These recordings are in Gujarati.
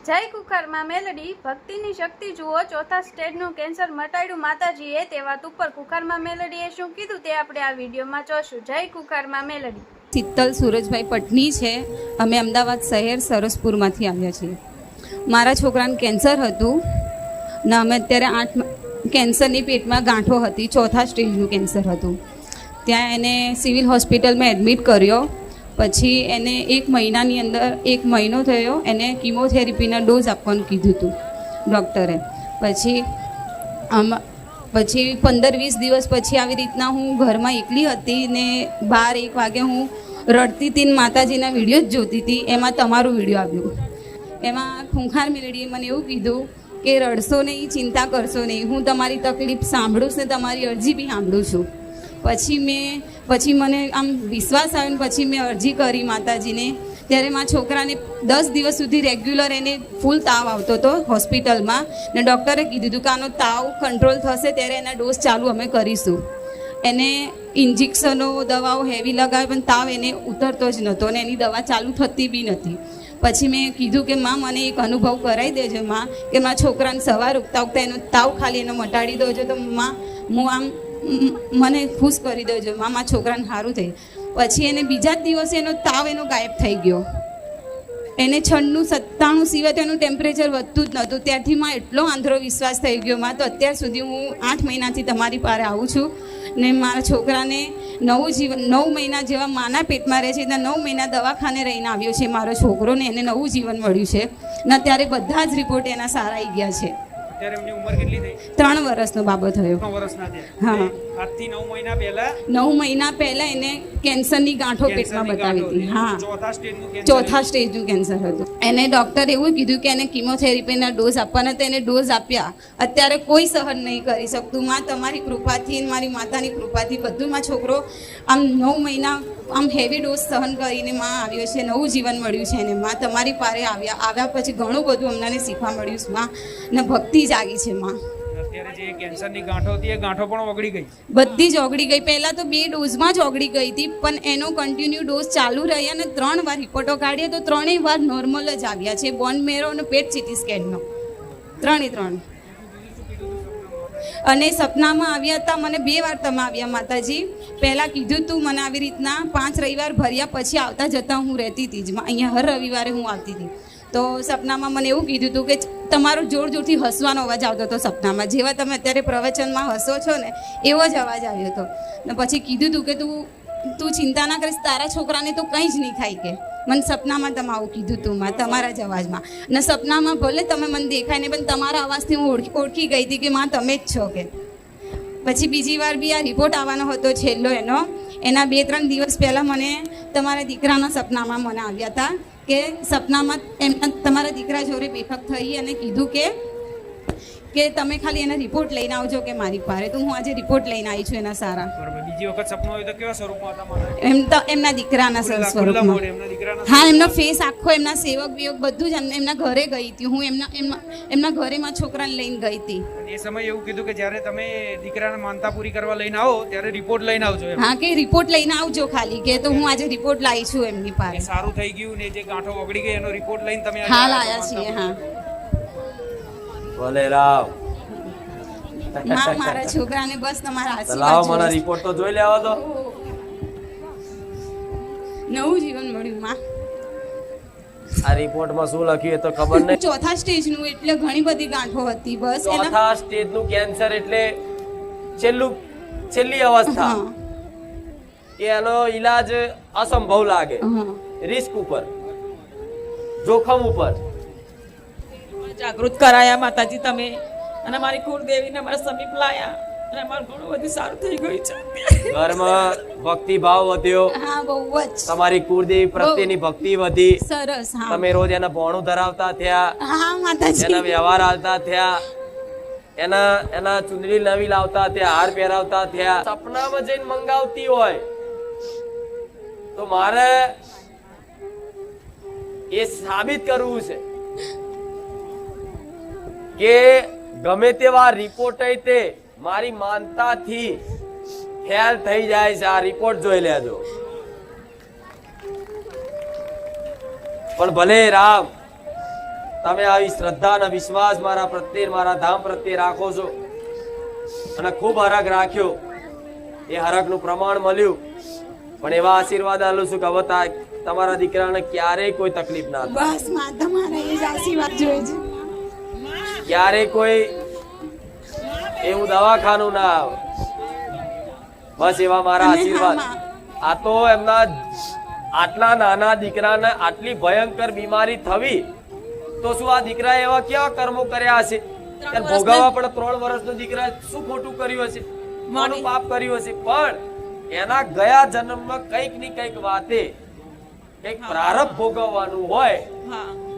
જય કુકરમાં મેલડી ભક્તિની શક્તિ જુઓ ચોથા સ્ટેજનું કેન્સર મટાડ્યું માતાજીએ તે વાત ઉપર કુકરમાં મેલડીએ શું કીધું તે આપણે આ વિડીયોમાં જોશું. જય કુકરમાં મેલડી. શીતલ સુરજભાઈ પટની છે. અમે અમદાવાદ શહેર સરસપુરમાંથી આવ્યા છીએ. મારા છોકરાને કેન્સર હતું ને અમે અત્યારે 8 કેન્સરની પેટમાં ગાંઠો હતી, ચોથા સ્ટેજનું કેન્સર હતું. ત્યાં એને સિવિલ હોસ્પિટલમાં એડમિટ કર્યો. પછી એને 1 મહિનાની અંદર 1 મહિનો થયો, એને કિમોથેરાપીના ડોઝ આપવાનું કીધું હતું ડૉક્ટરે. પછી 15-20 દિવસ પછી આવી રીતના હું ઘરમાં એકલી હતી ને 12-1 વાગે હું રડતી હતી ને માતાજીના વિડીયો જ જોતી હતી. એમાં તમારું વિડીયો આવ્યું. એમાં ખૂંખાર મેલડીએ મને એવું કીધું કે રડશો નહીં, ચિંતા કરશો નહીં, હું તમારી તકલીફ સાંભળું ને તમારી અરજી બી સાંભળું છું. પછી મને આમ વિશ્વાસ આવ્યો ને પછી મેં અરજી કરી માતાજીને. ત્યારે મારા છોકરાને 10 દિવસ સુધી રેગ્યુલર એને ફૂલ તાવ આવતો હતો હોસ્પિટલમાં ને ડૉક્ટરે કીધું હતું કે આનો તાવ કંટ્રોલ થશે ત્યારે એના ડોઝ ચાલુ અમે કરીશું. એને ઇન્જેક્શનો દવાઓ હેવી લગાવે પણ તાવ એને ઉતરતો જ નહોતો અને એની દવા ચાલુ થતી બી નથી. પછી મેં કીધું કે માં મને એક અનુભવ કરાવી દેજો માં, કે મારા છોકરાને સવાર ઉગતા એનો તાવ ખાલી એનો મટાડી દેજો તો માં હું આમ મને ખુશ કરી દેજો માં, મારા છોકરાને સારું થયું. પછી એને બીજા જ દિવસે એનો તાવ એનો ગાયબ થઈ ગયો. એને 96-97 સિવાય તો એનું ટેમ્પરેચર વધતું જ નહોતું. ત્યારથી માં એટલો આંધળો વિશ્વાસ થઈ ગયો માં, તો અત્યાર સુધી હું 8 મહિનાથી તમારી પાસે આવું છું ને મારા છોકરાને 9 મહિના જેવા માના પેટમાં રહે છે ત્યાં 9 મહિના દવાખાને રહીને આવ્યો છે મારો છોકરો ને એને નવું જીવન મળ્યું છે ને અત્યારે બધા જ રિપોર્ટ એના સારા આવી ગયા છે. અત્યારે એમની ઉંમર કેટલી થઈ? 3 વર્ષનો બાબો થયો. 3 વર્ષના થયા. હા, આજથી 9 મહિના પહેલા 9 મહિના પહેલા એને કેન્સરની ગાંઠો પેટમાં બતાવી હતી. હા, ચોથા સ્ટેજનું કેન્સર હતું. એને ડૉક્ટરે એવું કીધું કે એને કિમોથેરાપીના ડોઝ આપવાના, તો એને ડોઝ આપ્યા. અત્યારે કોઈ સહન નહીં કરી શકતું માં, તમારી કૃપાથી મારી માતાની કૃપાથી બધું માં છોકરો આમ 9 મહિના આમ હેવી ડોઝ સહન કરીને માં આવ્યો છે, નવું જીવન મળ્યું છે એને માં. તમારી પાસે આવ્યા પછી ઘણું બધું અમને શીખવા મળ્યું છે માં, ને ભક્તિ જાગી છે માં. અત્યારે જે કેન્સરની ગાંઠો હતી એ ગાંઠો પણ ઓગળી ગઈ, બધી જ ઓગળી ગઈ. પહેલાં તો 2 ડોઝમાં જ ઓગળી ગઈ હતી, પણ એનો કન્ટિન્યુ ડોઝ ચાલુ રહ્યા અને 3 વાર રિપોર્ટો કાઢીએ તો 3 વાર નોર્મલ જ આવ્યા છે. બોન મેરો અને પેટ સીટી સ્કેનનો 3 અને સપનામાં આવ્યા હતા મને 2 વાર તમે આવ્યા માતાજી. પહેલાં કીધું તું મને આવી રીતના 5 રવિવાર ભર્યા પછી આવતા જતા હું રહેતી હતી જ અહીંયા, હર રવિવારે હું આવતી હતી. તો સપનામાં મને એવું કીધું હતું કે તમારો જોર જોરથી હસવાનો અવાજ આવતો હતો સપનામાં, જેવા તમે અત્યારે પ્રવચનમાં હસો છો ને એવો જ અવાજ આવ્યો હતો. ને પછી કીધું હતું કે તું ચિંતા ના કરીશ, તારા છોકરાને તો કંઈ જ નહીં થાય કે. મને સપનામાં તમે આવું કીધું હતું માં, તમારા જ અવાજમાં. ને સપનામાં ભલે તમે મને દેખાય ને પણ તમારા અવાજથી હું ઓળખી ગઈ હતી કે માં તમે જ છો કે. પછી બીજી વાર બી આ રિપોર્ટ આવવાનો હતો છેલ્લો એના 2-3 દિવસ પહેલાં મને તમારા દીકરાના સપનામાં મને આવ્યા હતા કે સપનામાં તમારા દીકરા જોડે બેઠક થઈ અને કીધું કે તમે ખાલી એના રિપોર્ટ લઈને આવજો કે મારી પાસે. તો હું આજે રિપોર્ટ લઈને આવી છું એના સારા. બીજી વખત સપનું આવ્યું તો કેવા સ્વરૂપમાં હતા? એમના દીકરાના સ્વરૂપમાં. હા, એમનો ફેસ આખો, એમના સેવક વિયોગ બધું જ એમના ઘરે ગઈ હતી હું. એમના ઘરે માં છોકરાને લઈને ગઈ હતી. એ સમય એવું કીધું કે જ્યારે તમે દીકરાને માનતા પૂરી કરવા લઈને આવો ત્યારે રિપોર્ટ લઈને આવજો. હા, કે રિપોર્ટ લઈને આવજો ખાલી કે. તો હું આજે રિપોર્ટ લાવી છું એમની પાસે. સારું થઈ ગયું ને જે ગાંઠો ઓગળી ગઈ એનો રિપોર્ટ લઈને તમે હા લાયા છીએ. હા, ભલે રાવ મારા છોકરાને બસ તમારા આશીર્વાદ લાવો, મને રિપોર્ટ તો જોઈ લેવા દો. નવું જીવન મળ્યું માં. આ રિપોર્ટમાં શું લખ્યું એ તો ખબર નહીં. ચોથા સ્ટેજનું એટલે ઘણી બધી ગાંઠો હતી. બસ ચોથા સ્ટેજનું કેન્સર એટલે છેલ્લી અવસ્થા કે એનો ઈલાજ અસંભવ લાગે, રિસ્ક ઉપર, જોખમ ઉપર. જાગૃત કરાયા માતાજી તમે, અને મારી કુળદેવીને મારા સમીપ લાયા અને અમારું ઘણું બધું સારું થઈ ગયું છે. ઘરમાં ભક્તિ ભાવ વધ્યો. હા, બહુ જ. તમારી કુળદેવી પ્રત્યેની ભક્તિ વધી. સરસ. હા, તમે રોજ એના ભોણું ધરાવતા થયા, હા માતાજી, એના વ્યવહાર હાલતા થયા, એના ચુંદડી નવી લાવતા થયા, હાર પહેરાવતા થયા. સપનામાં જઈને મંગાવતી હોય તો મારે એ સાબિત કરવું છે કે ગમે તેવા રિપોર્ટ તે મારી માનતાથી ફેલ થઈ જાય છે. આ રિપોર્ટ જોઈ લેજો. પણ ભલે રામ તમે આવી શ્રદ્ધા અને વિશ્વાસ મારા પ્રત્યે મારા ધામ પ્રત્યે રાખો છો અને ખૂબ હરખ રાખ્યો. એ હરખનું પ્રમાણ મળ્યું. પણ એવા આશીર્વાદ આલું છું કે હવે તમારા દીકરાને ક્યારેય કોઈ તકલીફ ના થાય. બસ માતા મારા એ જ આશીર્વાદ જોઈએ છે. ક્યારેય કોઈ એવું દવાખાનું ના આવે. બસ એવા મારા આશીર્વાદ. આ તો એમના આટલા નાના દીકરાને આટલી ભયંકર બીમારી થવી તો શું આ દીકરાએ એવા કેવા કર્મો કર્યા હશે? ભોગવવા પડે. 3 વર્ષનો દીકરા શું ખોટું કર્યું હશે? મોટું પાપ કર્યું હશે? પણ એના ગયા જન્મમાં કંઈક ની કંઈક વાતે કંઈક પ્રારબ્ધ ભોગવવાનું હોય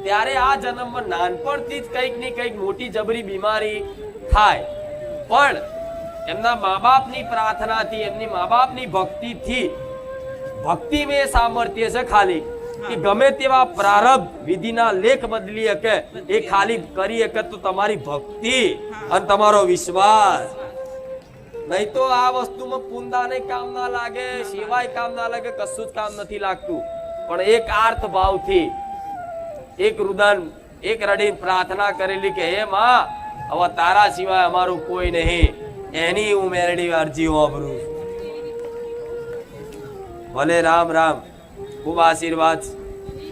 ત્યારે આ જન્મમાં નાનપણથી જ કંઈક ની કંઈક મોટી જબરી બીમારી થાય. પણ એમના મા બાપની પ્રાર્થનાથી, એમની મા બાપની ભક્તિથી, ભક્તિ મેં સામર્થ્ય છે ખાલી કે ગમે તેવા પ્રારબ્ધ વિધિના લેખ બદલી શકે એ ખાલી કરી શકે તો તમારી ભક્તિ અને તમારો વિશ્વાસ. નહીં તો આ વસ્તુમાં પુંદાને કામ ના લાગે, સેવાય કામ ના લાગે, કશું જ કામ નથી લાગતું. પણ એક આર્થ ભાવથી, એક રુદન, એક રડીને પ્રાર્થના કરેલી કે હે માં, હવે તારા સિવાય અમારું કોઈ નહીં, એની હું મેરડી અરજી વાપરું. ભલે રામ રામ. ખૂબ આશીર્વાદ.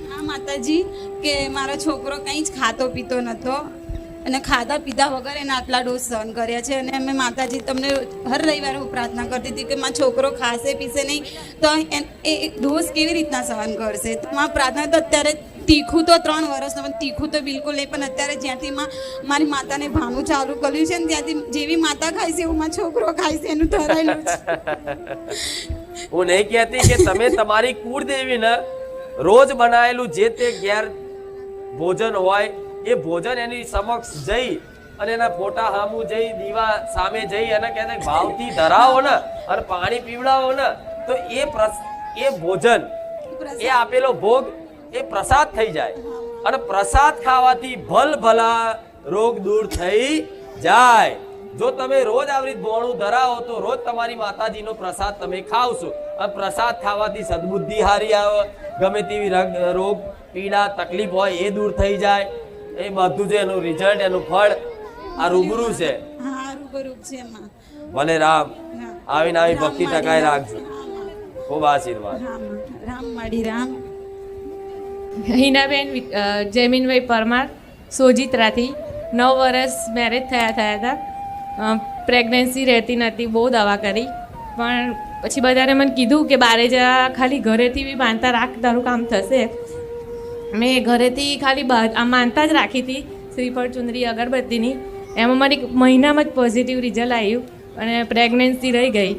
હા માતાજી, કે મારો છોકરો કંઈ જ ખાતો પીતો નતો અને ખાધા પીધા વગર એને આટલા ડોઝ સહન કર્યા છે. અને અમે માતાજી તમને હર રવિવારે હું પ્રાર્થના કરતી હતી કે મારો છોકરો ખાશે પીશે નહીં તો એ ડોઝ કેવી રીતના સહન કરશે. તો મારી પ્રાર્થના તો અત્યારે તીખું તો 3 વર્ષનો, પણ તીખું તો બિલકુલ નહીં. પણ અત્યારે જ્યાંથી મારી માતાને ભાનું ચાલુ કર્યું છે ને ત્યાંથી જેવી માતા ખાય છે એવું મારો છોકરો ખાય છે, એનું ધરાયેલું છે. હું નહીં કહેતી કે તમે તમારી કુળદેવીને રોજ બનાવેલું જે તે ઘેર ભોજન હોય એ ભોજન એની સમક્ષ જઈ અને એના ફોટા સામું જઈ, દીવા સામે જઈ અને કહે ભાવથી ધરાવો ને અને પાણી પીવડાવો ને તો એ ભોજન, એ આપેલો ભોગ એ પ્રસાદ થઈ જાય. અને પ્રસાદ ખાવાથી ભલા રોગ દૂર થઈ જાય. જો તમે રોજ આવી ભોણું ધરાવો તો રોજ તમારી માતાજીનો પ્રસાદ તમે ખાવશો. અને પ્રસાદ ખાવાથી સદબુદ્ધિ હારી આવે, ગમે તેવી રોગ પીડા તકલીફ હોય એ દૂર થઈ જાય. એ બધું છે એનું રિઝલ્ટ, એનું ફળ આ રૂબરૂ છે. ભલે રામ. આવીને આવી ભક્તિ ટકાઈ રાખજો. ખૂબ આશીર્વાદ. રામ માડી રામ. હિનાબેન જયમીનભાઈ પરમાર, સોજિત્રાથી. 9 વર્ષ મેરેજ થયા હતા. પ્રેગ્નન્સી રહેતી નથી, બહુ દવા કરી. પણ પછી બધાને મને કીધું કે બારે જા, ખાલી ઘરેથી બી માનતા રાખ, તારું કામ થશે. મેં ઘરેથી ખાલી માનતા જ રાખી હતી, શ્રીફળ, ચુંદરી, અગરબત્તીની. એમાં મારી મહિનામાં જ પોઝિટિવ રિઝલ્ટ આવ્યું અને પ્રેગ્નન્સી રહી ગઈ.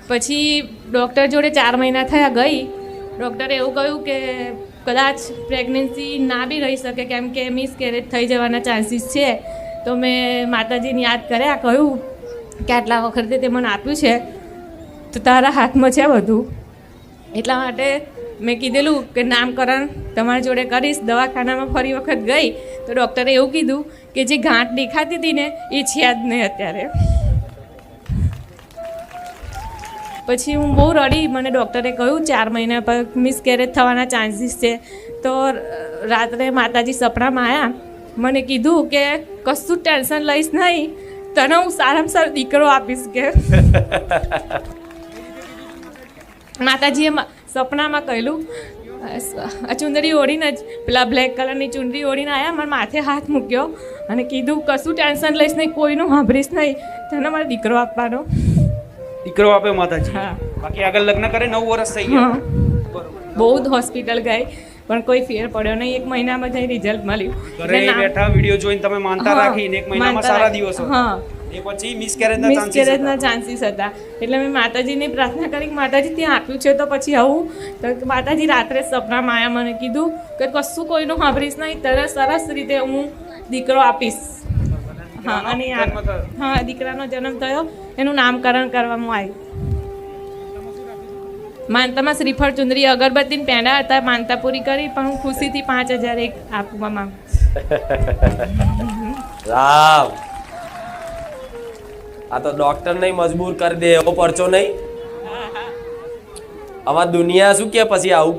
પછી ડૉક્ટર જોડે 4 મહિના થયા ગઈ. ડૉક્ટરે એવું કહ્યું કે કદાચ પ્રેગ્નન્સી ના બી રહી શકે કેમ કે મિસકેરેજ થઈ જવાના ચાન્સીસ છે. તો મેં માતાજીને યાદ કર્યા, કહ્યું કે આટલા વખતે તે મને આપ્યું છે તો તારા હાથમાં છે બધું. એટલા માટે મેં કીધેલું કે નામકરણ તમારી જોડે કરીશ. દવાખાનામાં ફરી વખત ગઈ તો ડૉક્ટરે એવું કીધું કે જે ગાંઠ દેખાતી હતી ને એ છે જ નહીં અત્યારે. પછી હું બહુ રડી. મને ડૉક્ટરે કહ્યું 4 મહિના પર મિસકેરેજ થવાના ચાન્સીસ છે. તો રાત્રે માતાજી સપનામાં આવ્યા, મને કીધું કે કશું ટેન્શન લઈશ નહીં, તને હું સારામાં સારો દીકરો આપીશ. કે માતાજીએ સપનામાં કહેલું. આ ચુંદડી ઓળીને જ, પેલા બ્લેક કલરની ચુંદડી ઓળીને આવ્યા, મારા માથે હાથ મૂક્યો અને કીધું કશું ટેન્શન લઈશ નહીં, કોઈનું સાંભળીશ નહીં, તને મારો દીકરો આપવાનો. દીકરો આપ્યો માતાજી. બાકી આગળ લગ્ન કરે 9 વર્ષ થઈ ગયા. બહુ જ હોસ્પિટલ ગઈ પણ કોઈ ફેર પડ્યો નહીં. 1 મહિનામાં જઈ રિઝલ્ટ મળ્યું. ઘરે બેઠા વિડિયો જોઈને તમે માનતા રાખીને 1 મહિનામાં સારા દિવસો. એ પછી મિસકેરેજના ચાન્સીસ હતા. એટલે મેં માતાજીની પ્રાર્થના કરી કે માતાજી ત્યાં આપ્યું છે તો પછી આવું. તો માતાજી રાત્રે સપનામાં આવ્યા, મને કીધું કે કશું કોઈનું સાંભળીશ નહીં, તને સરસ રીતે હું દીકરો આપીશ. હા, અને હા, દીકરાનો જન્મ થયો, એનું નામકરણ કરવામાં આવ્યું. માનતામાં શ્રીફળ, ચુંદરી, અગરબત્તી ને પેંડા હતા. માનતા પૂરી કરી પણ હું ખુશીથી 5000 આપવા માંગુ. રામ. આ તો ડોક્ટર નહીં મજબૂર કરી દે એવો પરચો નહીં. આમાં દુનિયા શું કે પછી આવું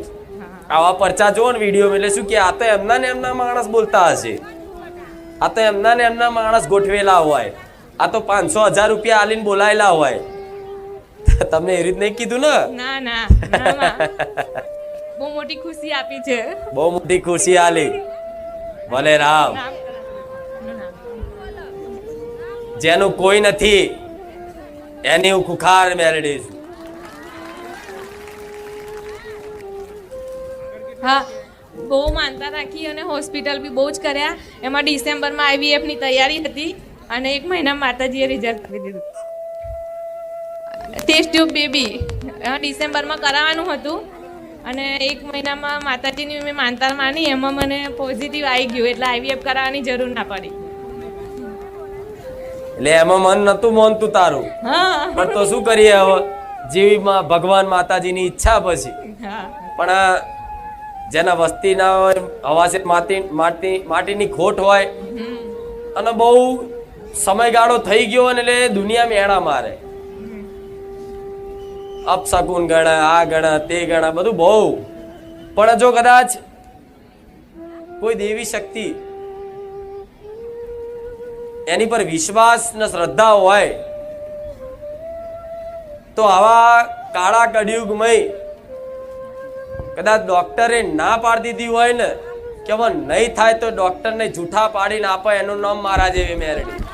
આવા પરચા જો ને વિડીયો એટલે શું કે આ તો એમના ને એમના માણસ બોલતા હશે. આ તો એમના ને એમના માણસ ગોઠવેલા હોય, આ તો 500,000 રૂપિયા આલીને બોલાયેલા હોય. તમને એ રીત નહીં કીધું ને? ના ના ના માં. બહુ મોટી ખુશી આપી છે. બહુ મોટી ખુશી આલી. ભલે રામ. જેનું કોઈ નથી એની હું ખુખાર મેળવીશ. હા, બહુ માનતા રાખી અને હોસ્પિટલ બી બહુ જ કર્યા. એમાં ડિસેમ્બરમાં IVF ની તૈયારી હતી અને 1 મહિના માતાજીએ રિઝલ્ટ કરી દીધું. ટેસ્ટ ટ્યુબ બેબી ડિસેમ્બરમાં કરાવવાનું હતું અને 1 મહિનામાં માતાજીની મેં માનતા માની, એમાં મને પોઝિટિવ આવી ગયું એટલે IVF કરાવવાની જરૂર ના પડી. એટલે એમાં મન નતું માનતું તારું, હા પણ તો શું કરીએ હવે, જેવી ભગવાન માતાજીની ઈચ્છા પછી. હા પણ આ જેના વસ્તી ના હોય, હવાસે માટીની ખોટ હોય અને બહુ સમયગાળો થઈ ગયો ને એટલે દુનિયા મેળા મારે. અપશકુન ગણા, આ ગણા, તે ગણા, બધું બહુ. પણ જો કદાચ કોઈ દેવી શક્તિ એની પર વિશ્વાસ ને શ્રદ્ધા હોય તો આવા કાળા કળિયુગમય કદાચ ડોક્ટરે ના પાડી દીધી હોય ને કે હવે નહીં થાય તો ડોક્ટરને જૂઠા પાડીને આપે, એનું નામ મારા જેવી મેરડી.